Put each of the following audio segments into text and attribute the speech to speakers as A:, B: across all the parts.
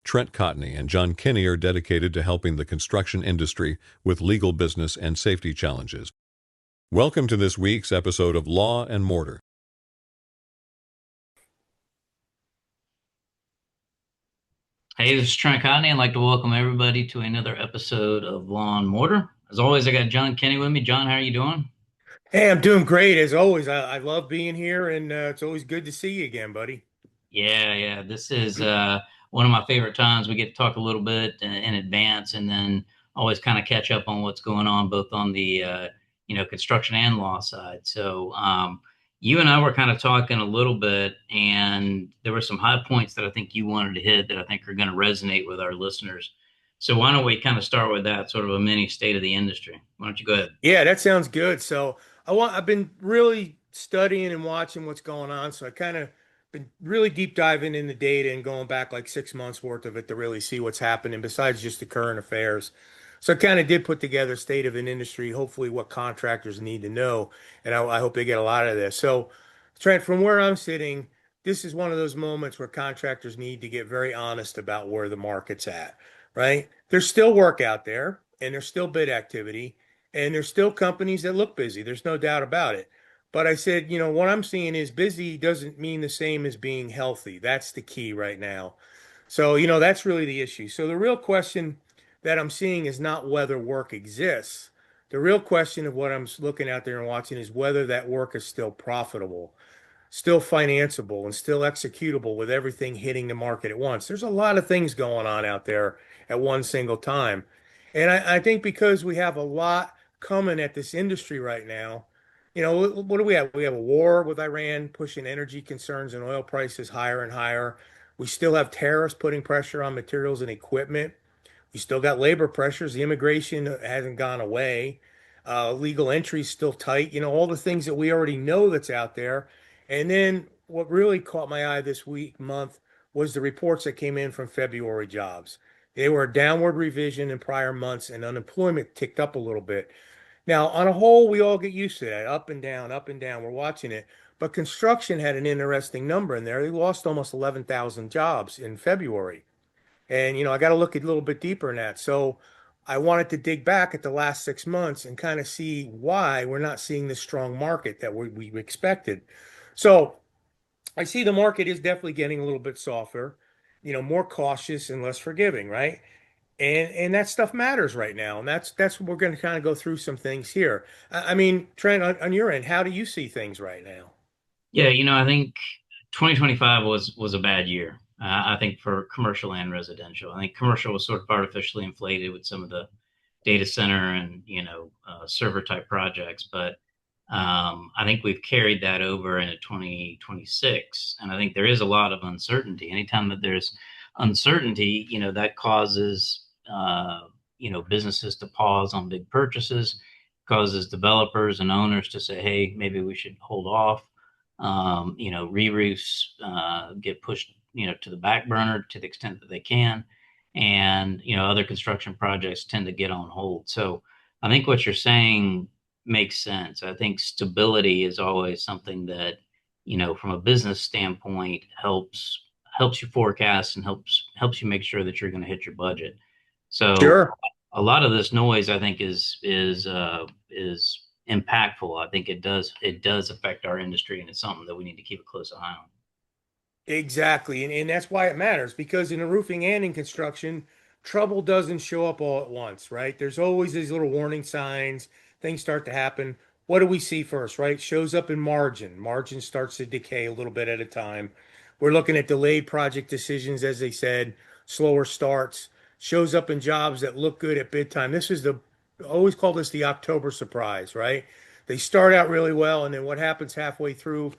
A: Trent Cotney and John Kenney are dedicated to helping the construction industry with legal business and safety challenges. Welcome to this week's episode of Law and Mortar.
B: Hey, this is Trent Cotney. I'd like to welcome everybody to another episode of Law and Mortar. As always, I got John Kenney with me. John, how are you doing?
C: Hey, I'm doing great as always. I love being here, and it's always good to see you again, buddy.
B: Yeah. This is one of my favorite times. We get to talk a little bit in advance, and then always kind of catch up on what's going on both on the construction and law side. So you and I were kind of talking a little bit, and there were some high points that I think you wanted to hit that I think are going to resonate with our listeners. So why don't we kind of start with that, sort of a mini state of the industry? Why don't you go ahead?
C: Yeah, that sounds good. So I've been really studying and watching what's going on. So I kind of been really deep diving in the data and going back like 6 months worth of it to really see what's happening besides just the current affairs. So I kind of did put together state of an industry, hopefully what contractors need to know, and I hope they get a lot of this. So Trent, from where I'm sitting, this is one of those moments where contractors need to get very honest about where the market's at, right? There's still work out there and there's still bid activity and there's still companies that look busy. There's no doubt about it. But I said, what I'm seeing is busy doesn't mean the same as being healthy. That's the key right now. So, that's really the issue. So the real question that I'm seeing is not whether work exists. The real question of what I'm looking out there and watching is whether that work is still profitable, still financeable, and still executable with everything hitting the market at once. There's a lot of things going on out there at one single time. And I think because we have a lot coming at this industry right now, what do we have? We have a war with Iran pushing energy concerns and oil prices higher and higher. We still have tariffs putting pressure on materials and equipment. We still got labor pressures. The immigration hasn't gone away. Legal entry is still tight. All the things that we already know that's out there. And then what really caught my eye this month, was the reports that came in from February jobs. They were a downward revision in prior months, and unemployment ticked up a little bit. Now, on a whole, we all get used to that, up and down, up and down. We're watching it. But construction had an interesting number in there. They lost almost 11,000 jobs in February. And, I got to look a little bit deeper in that. So I wanted to dig back at the last 6 months and kind of see why we're not seeing this strong market that we expected. So I see the market is definitely getting a little bit softer, more cautious and less forgiving, right? And that stuff matters right now. And that's what we're going to kind of go through some things here. I mean, Trent, on your end, how do you see things right now?
B: Yeah, I think 2025 was a bad year. I think for commercial and residential. I think commercial was sort of artificially inflated with some of the data center and server type projects, but I think we've carried that over into 2026, and I think there is a lot of uncertainty. Anytime that there's uncertainty, that causes businesses to pause on big purchases, causes developers and owners to say, hey, maybe we should hold off. Re-roofs get pushed, to the back burner to the extent that they can. And, other construction projects tend to get on hold. So I think what you're saying makes sense. I think stability is always something that, from a business standpoint helps you forecast and helps you make sure that you're going to hit your budget. So
C: Sure.
B: a lot of this noise, I think, is impactful. I think it does affect our industry, and it's something that we need to keep a close eye on.
C: Exactly. And that's why it matters because in the roofing and in construction, trouble doesn't show up all at once, right? There's always these little warning signs, things start to happen. What do we see first, right? Shows up in margin. Margin starts to decay a little bit at a time. We're looking at delayed project decisions, as they said, slower starts, shows up in jobs that look good at bid time. This is always call this the October surprise, right? They start out really well, and then what happens halfway through?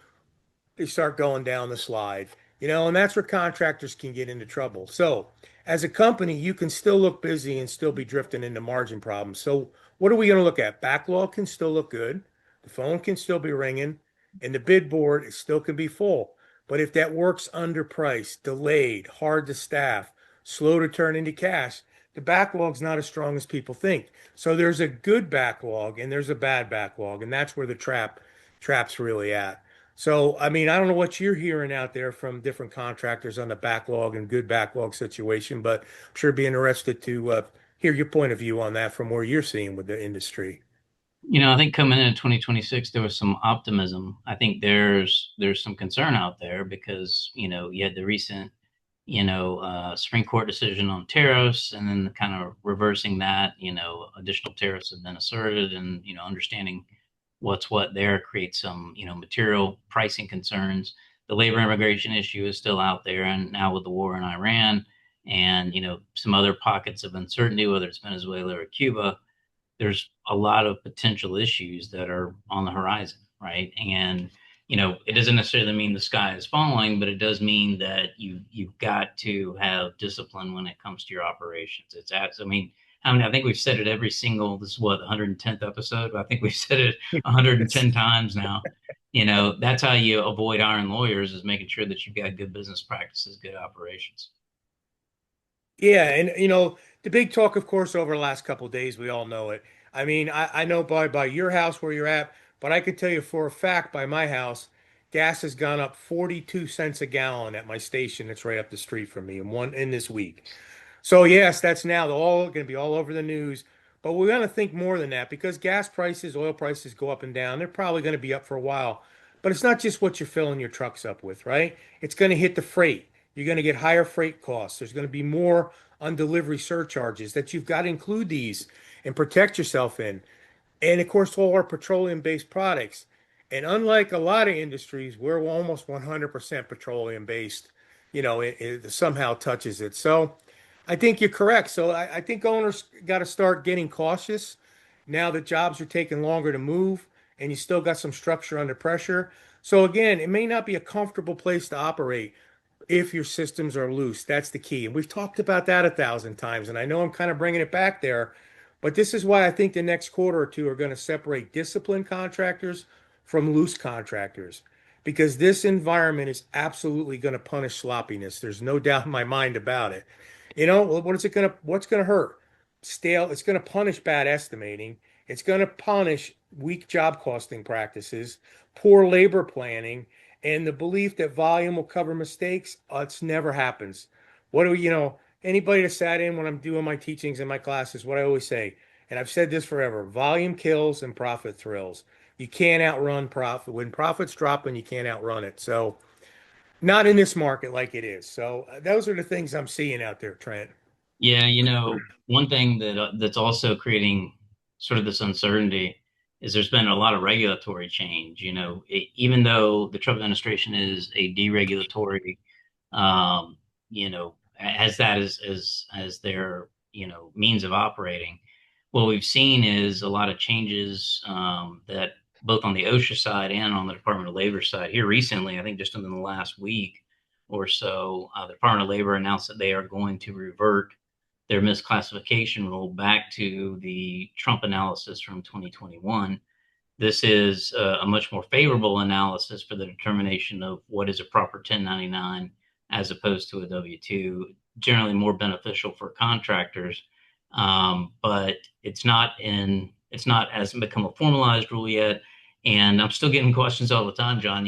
C: They start going down the slide, and that's where contractors can get into trouble. So, as a company, you can still look busy and still be drifting into margin problems. So, what are we going to look at? Backlog can still look good, the phone can still be ringing, and the bid board still can be full. But if that work's underpriced, delayed, hard to staff, slow to turn into cash, the backlog's not as strong as people think. So there's a good backlog and there's a bad backlog, and that's where the trap's really at. So, I mean, I don't know what you're hearing out there from different contractors on the backlog and good backlog situation, but I'm sure be interested to hear your point of view on that from where you're seeing with the industry.
B: I think coming into 2026, there was some optimism. I think there's some concern out there because, you had the recent, Supreme Court decision on tariffs, and then kind of reversing that, additional tariffs have been asserted, and, understanding what's what there creates some, material pricing concerns. The labor immigration issue is still out there, and now with the war in Iran and, some other pockets of uncertainty, whether it's Venezuela or Cuba, there's a lot of potential issues that are on the horizon, right? And it doesn't necessarily mean the sky is falling, but it does mean that you've got to have discipline when it comes to your operations. I mean, I think we've said it every single. This is what, the 110th episode. I think we've said it 110 times now. That's how you avoid iron lawyers, is making sure that you've got good business practices, good operations.
C: Yeah, and the big talk, of course, over the last couple of days, we all know it. I mean, I know by your house where you're at, but I can tell you for a fact by my house, gas has gone up 42 cents a gallon at my station that's right up the street from me in this week. So yes, that's now all going to be all over the news. But we're going to think more than that because gas prices, oil prices go up and down. They're probably going to be up for a while. But it's not just what you're filling your trucks up with, right? It's going to hit the freight. You're going to get higher freight costs. There's going to be more on delivery surcharges that you've got to include these and protect yourself in. And of course, all our petroleum-based products. And unlike a lot of industries, we're almost 100% petroleum-based. It somehow touches it. So I think you're correct. So I think owners got to start getting cautious now that jobs are taking longer to move and you still got some structure under pressure. So again, it may not be a comfortable place to operate if your systems are loose. That's the key. And we've talked about that 1,000 times. And I know I'm kind of bringing it back there, but this is why I think the next quarter or two are going to separate disciplined contractors from loose contractors because this environment is absolutely going to punish sloppiness. There's no doubt in my mind about it. What's going to hurt? Stale. It's going to punish bad estimating. It's going to punish weak job costing practices, poor labor planning, and the belief that volume will cover mistakes. It's never happens. What do we, anybody that sat in when I'm doing my teachings in my classes, what I always say, and I've said this forever, volume kills and profit thrills. You can't outrun profit. When profit's dropping, you can't outrun it. So not in this market like it is. So those are the things I'm seeing out there, Trent.
B: Yeah, one thing that's also creating sort of this uncertainty is there's been a lot of regulatory change. Even though the Trump administration is a deregulatory, as that as their means of operating, what we've seen is a lot of changes that both on the OSHA side and on the Department of Labor side here recently. I think just in the last week or so, the Department of Labor announced that they are going to revert their misclassification rule back to the Trump analysis from 2021. This is a much more favorable analysis for the determination of what is a proper 1099 as opposed to a W-2, generally more beneficial for contractors. But hasn't become a formalized rule yet. And I'm still getting questions all the time, John.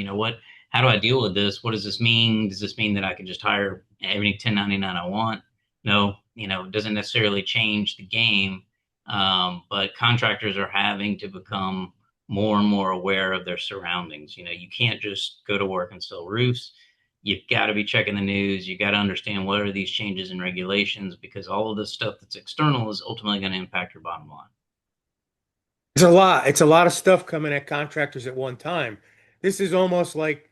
B: How do I deal with this? What does this mean? Does this mean that I can just hire any 1099 I want? No, it doesn't necessarily change the game. But contractors are having to become more and more aware of their surroundings. You can't just go to work and sell roofs. You've got to be checking the news. You got to understand what are these changes in regulations, because all of this stuff that's external is ultimately going to impact your bottom line.
C: It's a lot. It's a lot of stuff coming at contractors at one time. This is almost like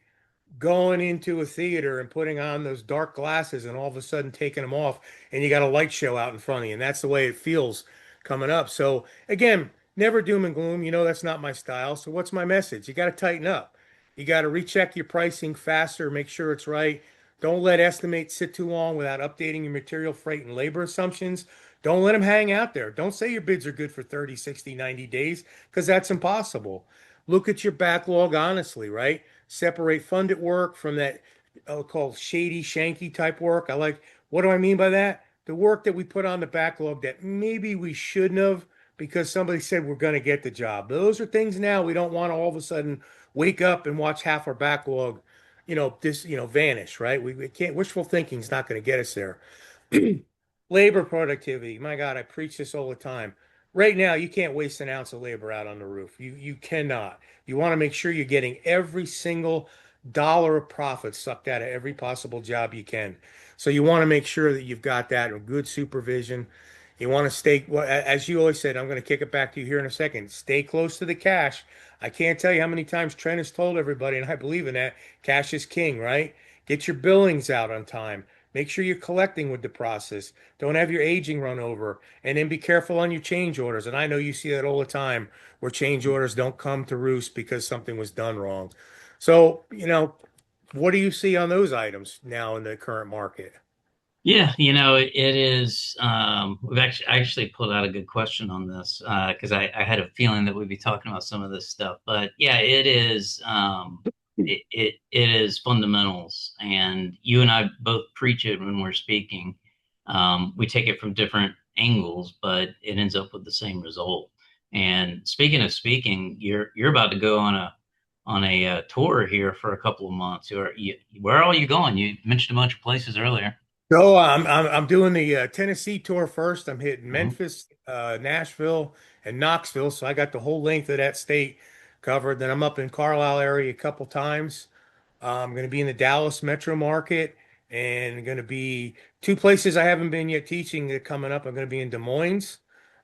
C: going into a theater and putting on those dark glasses and all of a sudden taking them off and you got a light show out in front of you. And that's the way it feels coming up. So again, never doom and gloom. That's not my style. So what's my message? You got to tighten up. You got to recheck your pricing faster, make sure it's right. Don't let estimates sit too long without updating your material, freight, and labor assumptions. Don't let them hang out there. Don't say your bids are good for 30, 60, 90 days because that's impossible. Look at your backlog honestly, right? Separate funded work from that called shady, shanky type work. What do I mean by that? The work that we put on the backlog that maybe we shouldn't have because somebody said we're going to get the job. Those are things now we don't want to all of a sudden wake up and watch half our backlog, vanish, right? We can't, wishful thinking is not going to get us there. Labor productivity. My God, I preach this all the time. Right now, you can't waste an ounce of labor out on the roof. You cannot. You want to make sure you're getting every single dollar of profit sucked out of every possible job you can. So you want to make sure that you've got that with good supervision. You want to stay, well, as you always said, I'm going to kick it back to you here in a second. Stay close to the cash. I can't tell you how many times Trent has told everybody, and I believe in that, cash is king, right? Get your billings out on time. Make sure you're collecting with the process. Don't have your aging run over. And then be careful on your change orders. And I know you see that all the time where change orders don't come to roost because something was done wrong. So, what do you see on those items now in the current market?
B: Yeah, it is. I actually pulled out a good question on this because I had a feeling that we'd be talking about some of this stuff. But yeah, it is. It is fundamentals, and you and I both preach it when we're speaking. We take it from different angles, but it ends up with the same result. And speaking of speaking, you're about to go on a tour here for a couple of months. Where are you going? You mentioned a bunch of places earlier.
C: So I'm doing the Tennessee tour first. I'm hitting
B: Mhm.
C: Memphis, Nashville, and Knoxville. So I got the whole length of that state covered. Then I'm up in Carlisle area a couple times. I'm going to be in the Dallas metro market and going to be two places I haven't been yet teaching that are coming up. I'm going to be in Des Moines.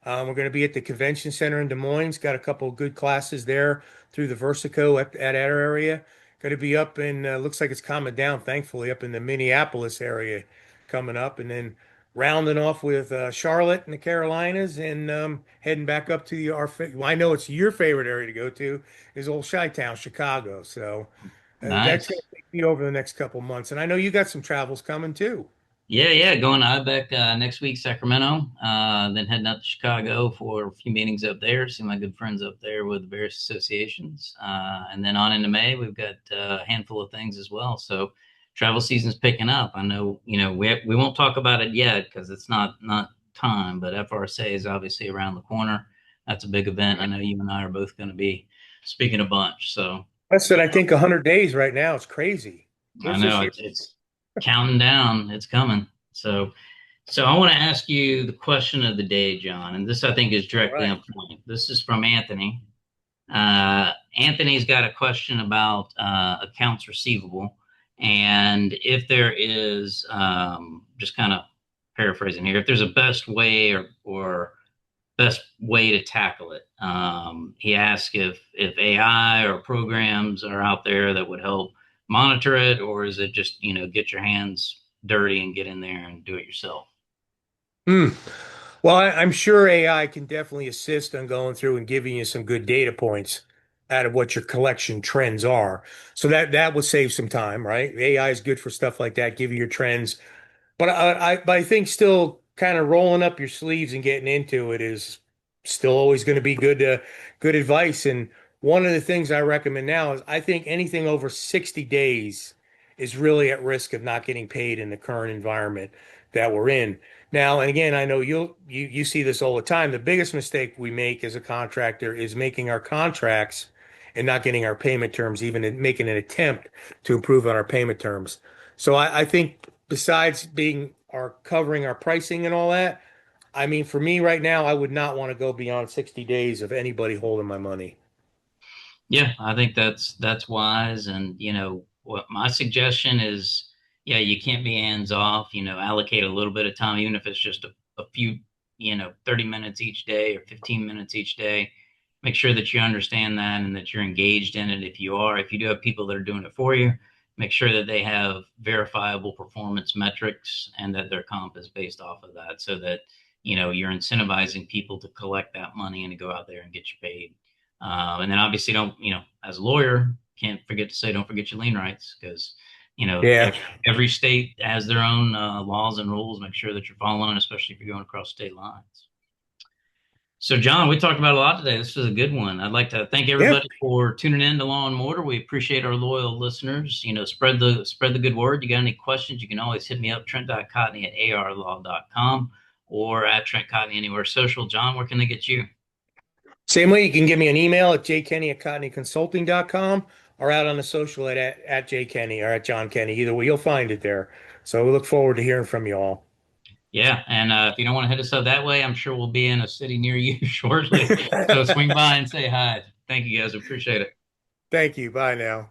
C: We're going to be at the convention center in Des Moines. Got a couple of good classes there through the Versico at our area. Going to be up in, looks like it's calming down, thankfully, up in the Minneapolis area coming up. And then rounding off with Charlotte and the Carolinas and heading back up to well, I know it's your favorite area to go to is old Chi-Town, Chicago. So that's going
B: Nice.
C: to take me over the next couple months. And I know you got some travels coming too.
B: Yeah, yeah, going to IBEC next week, Sacramento. Then heading up to Chicago for a few meetings up there. See my good friends up there with the various associations. And then on into May, we've got a handful of things as well. So travel season's picking up. I know, we won't talk about it yet because it's not time, but FRSA is obviously around the corner. That's a big event. I know you and I are both going to be speaking a bunch. So
C: I said, I think 100 days right now. It's crazy.
B: I
C: Where's this
B: know
C: year?
B: it's counting down. It's coming. So I want to ask you the question of the day, John, and this I think is
C: All
B: directly
C: right.
B: on point. This is from Anthony. Anthony's got a question about accounts receivable, and if there is, just kind of paraphrasing here, if there's a best way or best way to tackle it. He asked if AI or programs are out there that would help monitor it, or is it just get your hands dirty and get in there and do it yourself?
C: Hmm. Well, I'm sure AI can definitely assist on going through and giving you some good data points out of what your collection trends are. So that would save some time, right? AI is good for stuff like that, give you your trends. But I think still kind of rolling up your sleeves and getting into it is still always going to be good advice. And one of the things I recommend now is I think anything over 60 days is really at risk of not getting paid in the current environment that we're in. Now, and again, I know you see this all the time. The biggest mistake we make as a contractor is making our contracts and not getting our payment terms, even making an attempt to improve on our payment terms. So I think besides being our covering our pricing and all that, I mean, for me right now, I would not want to go beyond 60 days of anybody holding my money.
B: Yeah, I think that's wise. And what my suggestion is, yeah, you can't be hands off. Allocate a little bit of time, even if it's just a few, 30 minutes each day or 15 minutes each day. Make sure that you understand that and that you're engaged in it. If you do have people that are doing it for you, make sure that they have verifiable performance metrics and that their comp is based off of that, so that you're incentivizing people to collect that money and to go out there and get you paid. And then obviously don't, as a lawyer, can't forget to say, don't forget your lien rights because,
C: Yeah.
B: every state has their own laws and rules. Make sure that you're following, especially if you're going across state lines. So, John, we talked about a lot today. This was a good one. I'd like to thank
C: Yeah.
B: everybody for tuning in to Law and Mortar. We appreciate our loyal listeners. Spread the good word. You got any questions, you can always hit me up, Trent.Cotney@arlaw.com or at Trent Cotney anywhere social. John, where can they get you?
C: Same way, you can give me an email at jkenney@cotneyconsulting.com or out on the social at jkenney or at John Kenney. Either way, you'll find it there. So we look forward to hearing from you all.
B: Yeah, and if you don't want to hit us up that way, I'm sure we'll be in a city near you shortly. So swing by and say hi. Thank you guys. Appreciate it.
C: Thank you. Bye now.